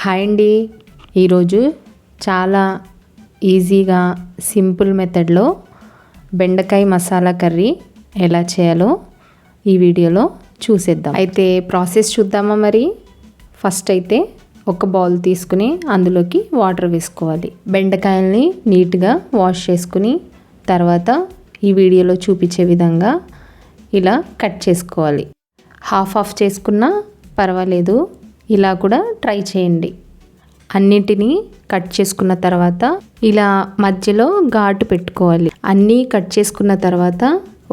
Hi అండి. ఈరోజు చాలా ఈజీగా సింపుల్ మెథడ్లో బెండకాయ మసాలా కర్రీ ఎలా చేయాలో ఈ వీడియోలో చూసేద్దాం. అయితే ప్రాసెస్ చూద్దామా? మరి ఫస్ట్ అయితే ఒక బౌల్ తీసుకుని అందులోకి వాటర్ వేసుకోవాలి. బెండకాయల్ని నీట్గా వాష్ చేసుకుని తర్వాత ఈ వీడియోలో చూపించే విధంగా ఇలా కట్ చేసుకోవాలి. హాఫ్ చేసుకున్నా పర్వాలేదు, ఇలా కూడా ట్రై చేయండి. అన్నిటినీ కట్ చేసుకున్న తర్వాత ఇలా మధ్యలో ఘాటు పెట్టుకోవాలి. అన్నీ కట్ చేసుకున్న తర్వాత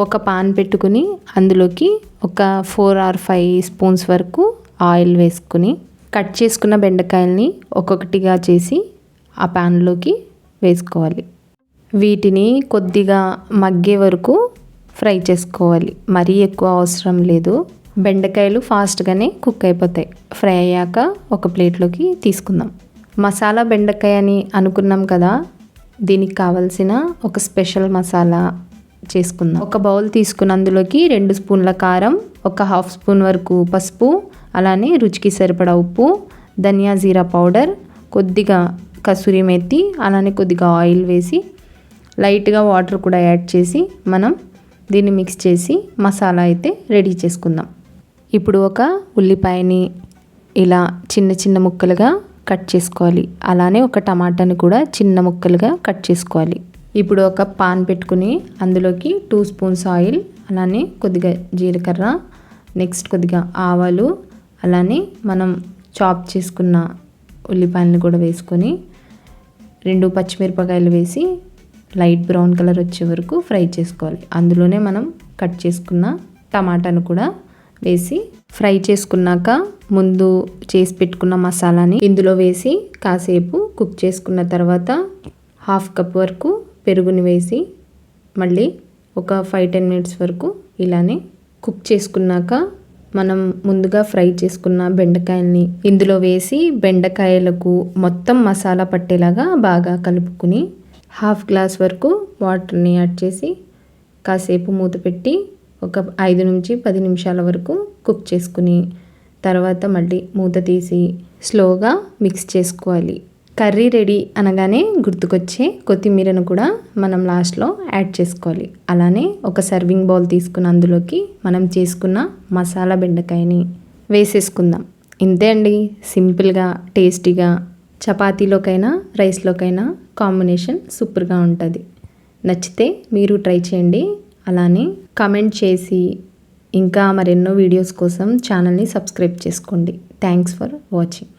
ఒక పాన్ పెట్టుకుని అందులోకి ఒక 4 or 5 స్పూన్స్ వరకు ఆయిల్ వేసుకుని కట్ చేసుకున్న బెండకాయల్ని ఒక్కొక్కటిగా చేసి ఆ పాన్లోకి వేసుకోవాలి. వీటిని కొద్దిగా మగ్గే వరకు ఫ్రై చేసుకోవాలి. మరీ ఎక్కువ అవసరం లేదు. బెండకాయలు ఫాస్ట్గానే కుక్ అయిపోతాయి. ఫ్రై అయ్యాక ఒక ప్లేట్లోకి తీసుకుందాం. మసాలా బెండకాయ అని అనుకున్నాం కదా, దీనికి కావలసిన ఒక స్పెషల్ మసాలా చేసుకుందాం. ఒక బౌల్ తీసుకుని అందులోకి 2 స్పూన్ల కారం, ఒక 1/2 స్పూన్ వరకు పసుపు, అలానే రుచికి సరిపడా ఉప్పు, ధనియా జీరా పౌడర్, కొద్దిగా కసూరి మెత్తి, అలానే కొద్దిగా ఆయిల్ వేసి లైట్గా వాటర్ కూడా యాడ్ చేసి మనం దీన్ని మిక్స్ చేసి మసాలా అయితే రెడీ చేసుకుందాం. ఇప్పుడు ఒక ఉల్లిపాయని ఇలా చిన్న చిన్న ముక్కలుగా కట్ చేసుకోవాలి. అలానే ఒక టమాటాని కూడా చిన్న ముక్కలుగా కట్ చేసుకోవాలి. ఇప్పుడు ఒక పాన్ పెట్టుకుని అందులోకి 2 స్పూన్స్ ఆయిల్, అలానే కొద్దిగా జీలకర్ర, నెక్స్ట్ కొద్దిగా ఆవాలు, అలానే మనం చాప్ చేసుకున్న ఉల్లిపాయలను కూడా వేసుకొని 2 పచ్చిమిరపకాయలు వేసి లైట్ బ్రౌన్ కలర్ వచ్చే వరకు ఫ్రై చేసుకోవాలి. అందులోనే మనం కట్ చేసుకున్న టమాటాను కూడా వేసి ఫ్రై చేసుకున్నాక ముందు చేసి పెట్టుకున్న మసాలాని ఇందులో వేసి కాసేపు కుక్ చేసుకున్న తర్వాత 1/2 కప్ వరకు పెరుగుని వేసి మళ్ళీ ఒక 5-10 మినిట్స్ వరకు ఇలానే కుక్ చేసుకున్నాక మనం ముందుగా ఫ్రై చేసుకున్న బెండకాయల్ని ఇందులో వేసి బెండకాయలకు మొత్తం మసాలా పట్టేలాగా బాగా కలుపుకుని 1/2 గ్లాస్ వరకు వాటర్ని యాడ్ చేసి కాసేపు మూత పెట్టి ఒక 5 నుంచి 10 నిమిషాల వరకు కుక్ చేసుకుని తర్వాత మళ్ళీ మూత తీసి స్లోగా మిక్స్ చేసుకోవాలి. కర్రీ రెడీ అనగానే గుర్తుకొచ్చే కొత్తిమీరను కూడా మనం లాస్ట్లో యాడ్ చేసుకోవాలి. అలానే ఒక సర్వింగ్ బౌల్ తీసుకుని అందులోకి మనం చేసుకున్న మసాలా బెండకాయని వేసేసుకుందాం. ఇంతే అండి, సింపుల్గా టేస్టీగా చపాతీలోకైనా రైస్లోకైనా కాంబినేషన్ సూపర్గా ఉంటుంది. నచ్చితే మీరు ట్రై చేయండి. అలానే కామెంట్ చేసి ఇంకా మరెన్నో వీడియోస్ కోసం ఛానల్ని సబ్స్క్రైబ్ చేసుకోండి. Thanks for watching.